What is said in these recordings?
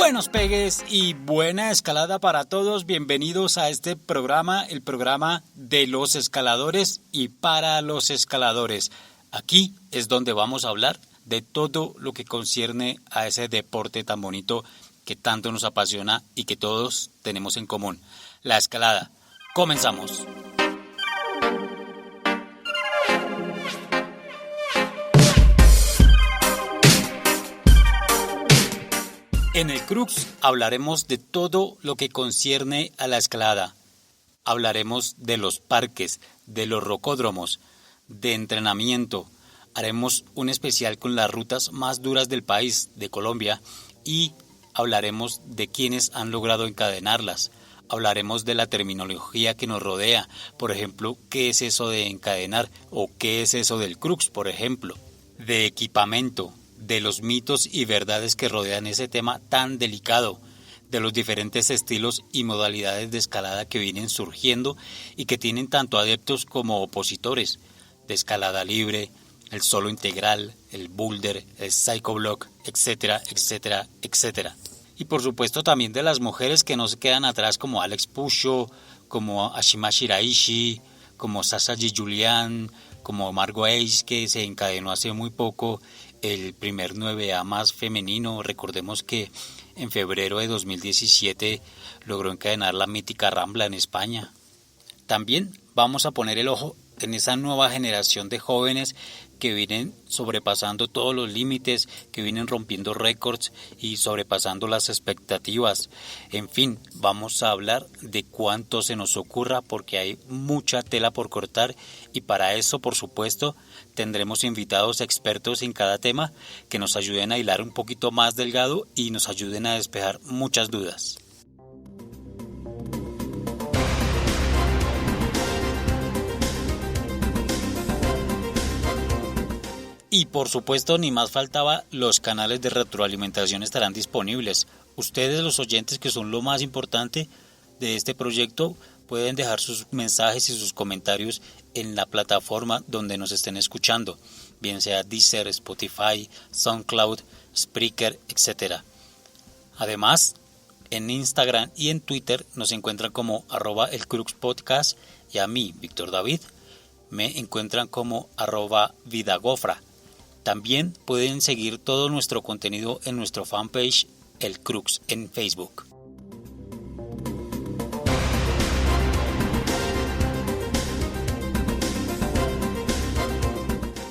Buenos pegues y buena escalada para todos. Bienvenidos a este programa, el programa de los escaladores y para los escaladores. Aquí es donde vamos a hablar de todo lo que concierne a ese deporte tan bonito que tanto nos apasiona y que todos tenemos en común, la escalada. Comenzamos. En el Crux hablaremos de todo lo que concierne a la escalada. Hablaremos de los parques, de los rocódromos, de entrenamiento. Haremos un especial con las rutas más duras del país, de Colombia, y hablaremos de quienes han logrado encadenarlas. Hablaremos de la terminología que nos rodea, por ejemplo, qué es eso de encadenar o qué es eso del Crux, por ejemplo, de equipamiento, de los mitos y verdades que rodean ese tema tan delicado, de los diferentes estilos y modalidades de escalada que vienen surgiendo y que tienen tanto adeptos como opositores, de escalada libre, el solo integral, el boulder, el psychoblock, etcétera, etcétera, etcétera. Y por supuesto también de las mujeres que no se quedan atrás, como Alex Pucho, como Ashima Shiraishi, como Sasaji Julian, como Margot Ace, que se encadenó hace muy poco el primer 9A más femenino. Recordemos que en febrero de 2017 logró encadenar la mítica Rambla en España. También vamos a poner el ojo en esa nueva generación de jóvenes que vienen sobrepasando todos los límites, que vienen rompiendo récords y sobrepasando las expectativas. En fin, vamos a hablar de cuánto se nos ocurra porque hay mucha tela por cortar y para eso, por supuesto, tendremos invitados expertos en cada tema que nos ayuden a hilar un poquito más delgado y nos ayuden a despejar muchas dudas. Y por supuesto, ni más faltaba, los canales de retroalimentación estarán disponibles. Ustedes, los oyentes, que son lo más importante de este proyecto, pueden dejar sus mensajes y sus comentarios en la plataforma donde nos estén escuchando, bien sea Deezer, Spotify, SoundCloud, Spreaker, etc. Además, en Instagram y en Twitter nos encuentran como @elcruxpodcast y a mí, Víctor David, me encuentran como @vidagofra. También pueden seguir todo nuestro contenido en nuestro fanpage El Crux en Facebook.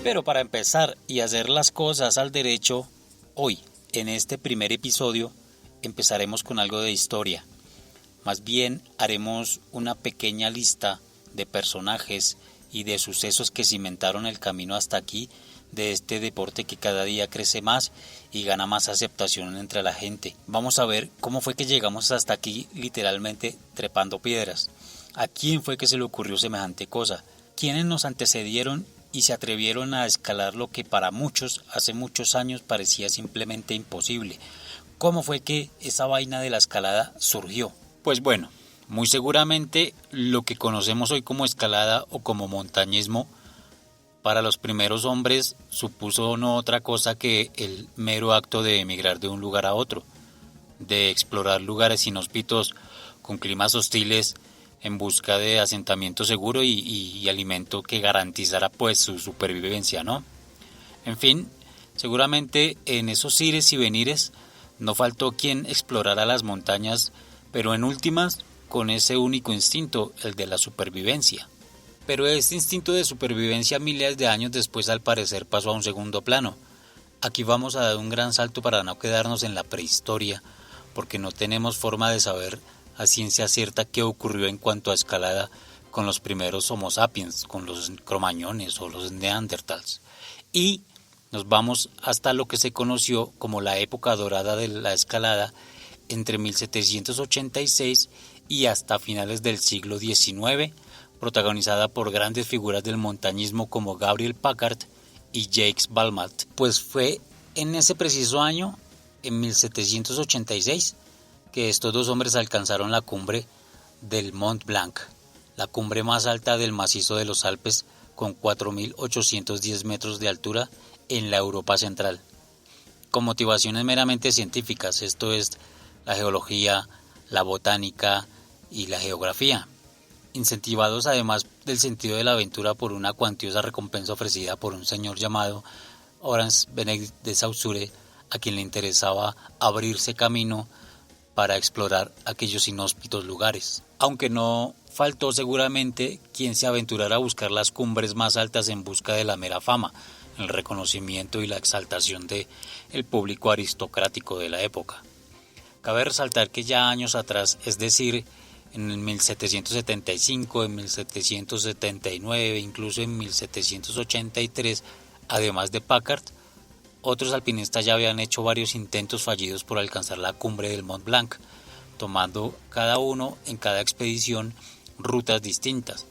Pero para empezar y hacer las cosas al derecho, hoy, en este primer episodio, empezaremos con algo de historia. Más bien haremos una pequeña lista de personajes y de sucesos que cimentaron el camino hasta aquí de este deporte que cada día crece más y gana más aceptación entre la gente. Vamos a ver cómo fue que llegamos hasta aquí literalmente trepando piedras. ¿A quién fue que se le ocurrió semejante cosa? ¿Quiénes nos antecedieron y se atrevieron a escalar lo que para muchos hace muchos años parecía simplemente imposible? ¿Cómo fue que esa vaina de la escalada surgió? Pues bueno, muy seguramente lo que conocemos hoy como escalada o como montañismo para los primeros hombres supuso no otra cosa que el mero acto de emigrar de un lugar a otro, de explorar lugares inhóspitos con climas hostiles en busca de asentamiento seguro y alimento que garantizara pues su supervivencia, ¿no? En fin, seguramente en esos ires y venires no faltó quien explorara las montañas, pero en últimas con ese único instinto, el de la supervivencia. Pero este instinto de supervivencia miles de años después al parecer pasó a un segundo plano. Aquí vamos a dar un gran salto para no quedarnos en la prehistoria, porque no tenemos forma de saber a ciencia cierta qué ocurrió en cuanto a escalada con los primeros Homo sapiens, con los cromañones o los neandertals. Y nos vamos hasta lo que se conoció como la época dorada de la escalada entre 1786 y hasta finales del siglo XIX, protagonizada por grandes figuras del montañismo como Gabriel Packard y Jacques Balmat. Pues fue en ese preciso año, en 1786, que estos dos hombres alcanzaron la cumbre del Mont Blanc, la cumbre más alta del macizo de los Alpes, con 4.810 metros de altura en la Europa central. Con motivaciones meramente científicas, esto es, la geología, la botánica y la geografía, incentivados además del sentido de la aventura por una cuantiosa recompensa ofrecida por un señor llamado Horace Benedict de Saussure, a quien le interesaba abrirse camino para explorar aquellos inhóspitos lugares. Aunque no faltó seguramente quien se aventurara a buscar las cumbres más altas en busca de la mera fama, el reconocimiento y la exaltación del público aristocrático de la época. Cabe resaltar que ya años atrás, es decir, en 1775, en 1779, incluso en 1783, además de Packard, otros alpinistas ya habían hecho varios intentos fallidos por alcanzar la cumbre del Mont Blanc, tomando cada uno en cada expedición rutas distintas.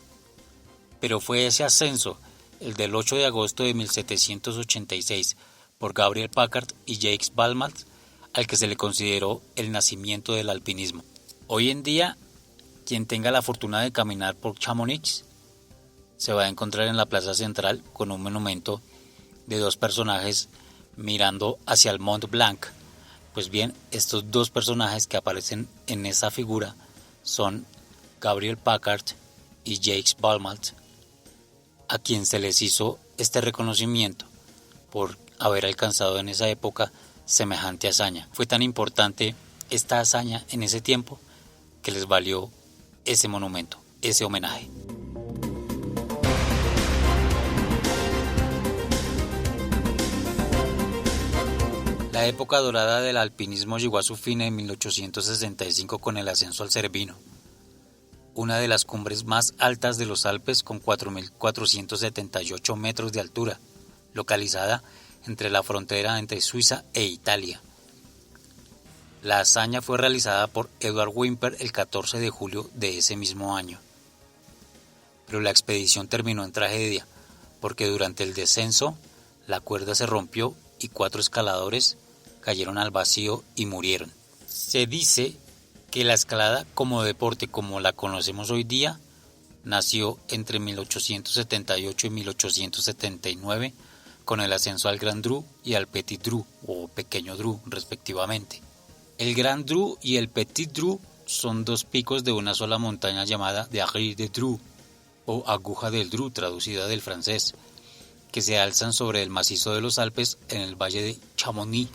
Pero fue ese ascenso, el del 8 de agosto de 1786, por Gabriel Packard y Jacques Balmat, al que se le consideró el nacimiento del alpinismo. Hoy en día, quien tenga la fortuna de caminar por Chamonix se va a encontrar en la plaza central con un monumento de dos personajes mirando hacia el Mont Blanc. Pues bien, estos dos personajes que aparecen en esa figura son Gabriel Packard y Jacques Balmat, a quien se les hizo este reconocimiento por haber alcanzado en esa época semejante hazaña. Fue tan importante esta hazaña en ese tiempo que les valió ese monumento, ese homenaje. La época dorada del alpinismo llegó a su fin en 1865 con el ascenso al Cervino, una de las cumbres más altas de los Alpes con 4.478 metros de altura, localizada entre la frontera entre Suiza e Italia. La hazaña fue realizada por Edward Whymper el 14 de julio de ese mismo año. Pero la expedición terminó en tragedia, porque durante el descenso la cuerda se rompió y 4 escaladores cayeron al vacío y murieron. Se dice que la escalada como deporte como la conocemos hoy día nació entre 1878 y 1879 con el ascenso al Grand Dru y al Petit Dru o Pequeño Dru respectivamente. El Grand Dru y el Petit Dru son dos picos de una sola montaña llamada de Aiguille de Dru o Aguja del Dru traducida del francés, que se alzan sobre el macizo de los Alpes en el valle de Chamonix,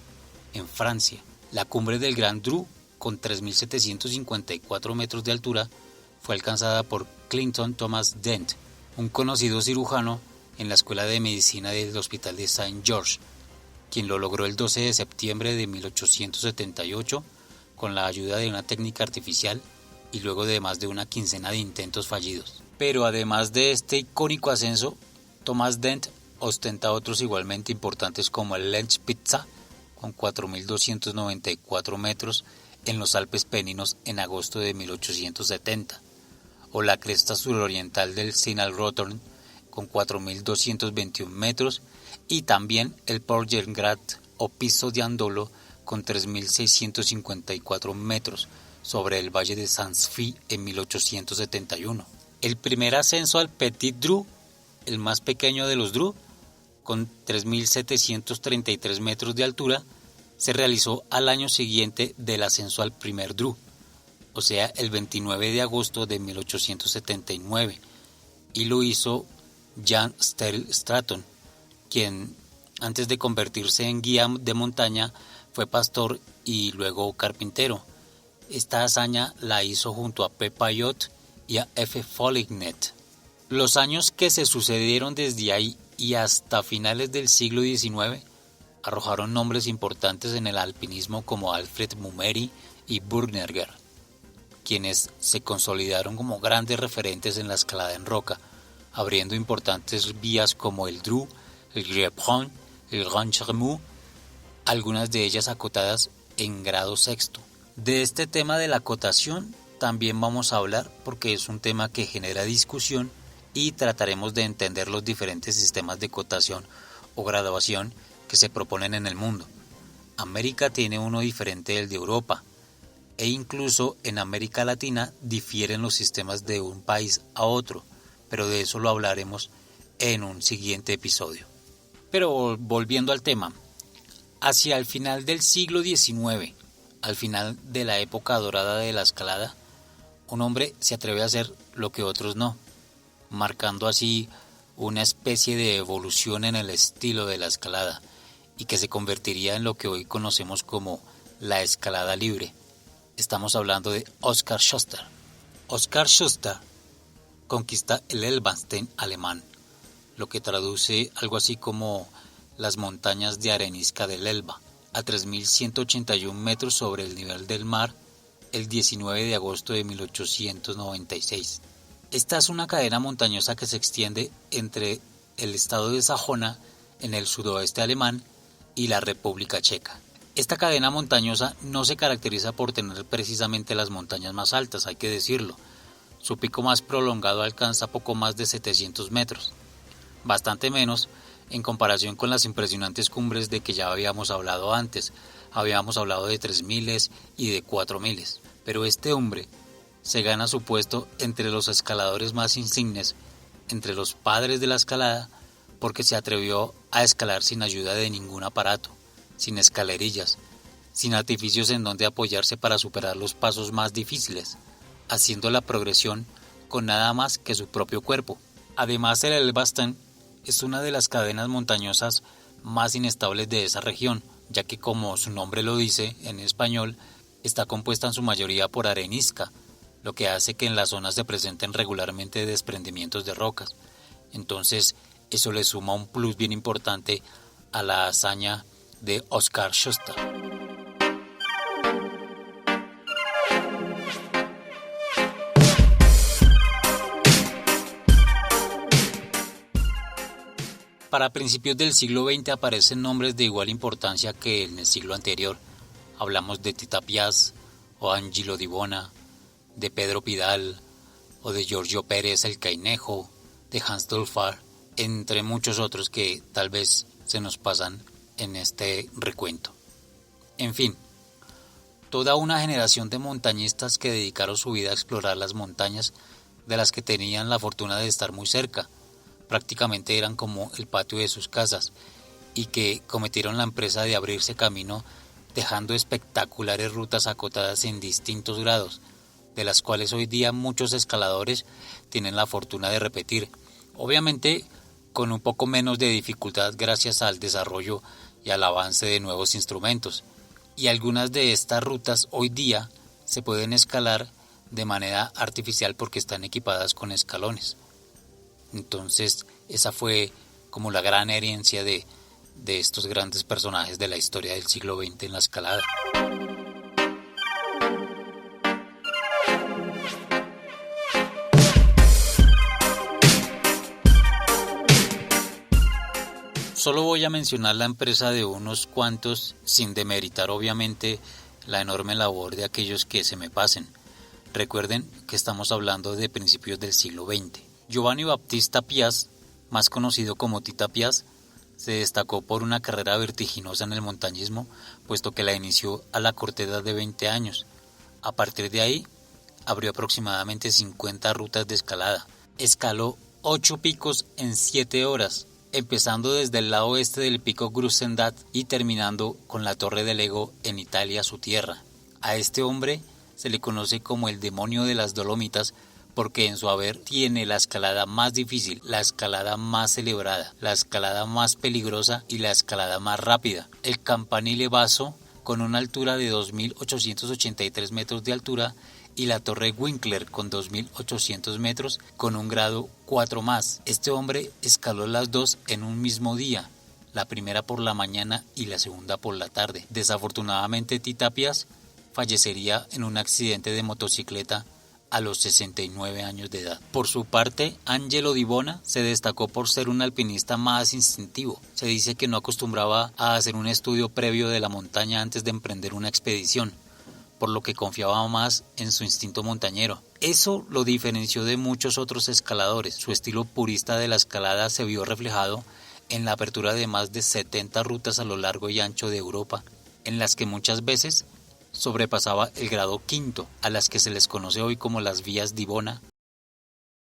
en Francia. La cumbre del Grand Dru, con 3.754 metros de altura, fue alcanzada por Clinton Thomas Dent, un conocido cirujano en la Escuela de Medicina del Hospital de Saint George, quien lo logró el 12 de septiembre de 1878 con la ayuda de una técnica artificial y luego de más de una quincena de intentos fallidos. Pero además de este icónico ascenso, Thomas Dent ostenta otros igualmente importantes como el Lenzspitze, con 4.294 metros en los Alpes Peninos en agosto de 1870, o la cresta suroriental del Sinalrotern, con 4.221 metros, y también el Porgerngrat o Piso de Andolo con 3.654 metros sobre el valle de Sanssouci en 1871. El primer ascenso al Petit Dru, el más pequeño de los Dru, con 3.733 metros de altura, se realizó al año siguiente del ascenso al primer Dru, o sea, el 29 de agosto de 1879, y lo hizo Jan Sterl Stratton, quien antes de convertirse en guía de montaña fue pastor y luego carpintero. Esta hazaña la hizo junto a P. Payot y a F. Folignet. Los años que se sucedieron desde ahí y hasta finales del siglo XIX arrojaron nombres importantes en el alpinismo como Alfred Mummery y Burgnerger, quienes se consolidaron como grandes referentes en la escalada en roca, abriendo importantes vías como el Dru, el Grieupron, el Grand Chermou, algunas de ellas acotadas en grado sexto. De este tema de la acotación también vamos a hablar porque es un tema que genera discusión y trataremos de entender los diferentes sistemas de cotación o graduación que se proponen en el mundo. América tiene uno diferente del de Europa e incluso en América Latina difieren los sistemas de un país a otro, pero de eso lo hablaremos en un siguiente episodio. Pero volviendo al tema, hacia el final del siglo XIX, al final de la época dorada de la escalada, un hombre se atreve a hacer lo que otros no, marcando así una especie de evolución en el estilo de la escalada y que se convertiría en lo que hoy conocemos como la escalada libre. Estamos hablando de Oskar Schuster. Oskar Schuster conquista el Elbstein alemán, lo que traduce algo así como las montañas de arenisca del Elba, a 3.181 metros sobre el nivel del mar, el 19 de agosto de 1896. Esta es una cadena montañosa que se extiende entre el estado de Sajona, en el sudoeste alemán, y la República Checa. Esta cadena montañosa no se caracteriza por tener precisamente las montañas más altas, hay que decirlo. Su pico más prolongado alcanza poco más de 700 metros, bastante menos en comparación con las impresionantes cumbres de que ya habíamos hablado antes. Habíamos hablado de 3.000 y de 4.000, pero este hombre se gana su puesto entre los escaladores más insignes, entre los padres de la escalada, porque se atrevió a escalar sin ayuda de ningún aparato, sin escalerillas, sin artificios en donde apoyarse para superar los pasos más difíciles, haciendo la progresión con nada más que su propio cuerpo. Además, el Elbstein es una de las cadenas montañosas más inestables de esa región, ya que, como su nombre lo dice en español, está compuesta en su mayoría por arenisca, lo que hace que en la zona se presenten regularmente desprendimientos de rocas. Entonces, eso le suma un plus bien importante a la hazaña de Oskar Schuster. Para principios del siglo XX aparecen nombres de igual importancia que en el siglo anterior. Hablamos de Tita Piaz o Angelo Di Bona, de Pedro Pidal o de Giorgio Pérez el Cainejo, de Hans Dolfar, entre muchos otros que tal vez se nos pasan en este recuento. En fin, toda una generación de montañistas que dedicaron su vida a explorar las montañas de las que tenían la fortuna de estar muy cerca, prácticamente eran como el patio de sus casas, y que cometieron la empresa de abrirse camino dejando espectaculares rutas acotadas en distintos grados, de las cuales hoy día muchos escaladores tienen la fortuna de repetir, obviamente con un poco menos de dificultad gracias al desarrollo y al avance de nuevos instrumentos, y algunas de estas rutas hoy día se pueden escalar de manera artificial porque están equipadas con escalones. Entonces esa fue como la gran herencia de estos grandes personajes de la historia del siglo XX en la escalada. Solo voy a mencionar la empresa de unos cuantos, sin demeritar obviamente la enorme labor de aquellos que se me pasen. Recuerden que estamos hablando de principios del siglo XX. Giovanni Battista Piaz, más conocido como Tita Piaz, se destacó por una carrera vertiginosa en el montañismo, puesto que la inició a la corta edad de 20 años. A partir de ahí, abrió aproximadamente 50 rutas de escalada. Escaló 8 picos en 7 horas, empezando desde el lado oeste del pico Grusendat y terminando con la Torre del Ego en Italia, su tierra. A este hombre se le conoce como el demonio de las Dolomitas, porque en su haber tiene la escalada más difícil, la escalada más celebrada, la escalada más peligrosa y la escalada más rápida. El Campanile Basso, con una altura de 2.883 metros de altura, y la Torre Winkler con 2.800 metros con un grado 4 más. Este hombre escaló las dos en un mismo día, la primera por la mañana y la segunda por la tarde. Desafortunadamente, Tita Piaz fallecería en un accidente de motocicleta a los 69 años de edad. Por su parte, Angelo Di Bona se destacó por ser un alpinista más instintivo. Se dice que no acostumbraba a hacer un estudio previo de la montaña antes de emprender una expedición, por lo que confiaba más en su instinto montañero. Eso lo diferenció de muchos otros escaladores. Su estilo purista de la escalada se vio reflejado en la apertura de más de 70 rutas a lo largo y ancho de Europa, en las que muchas veces sobrepasaba el grado quinto, a las que se les conoce hoy como las vías Di Bona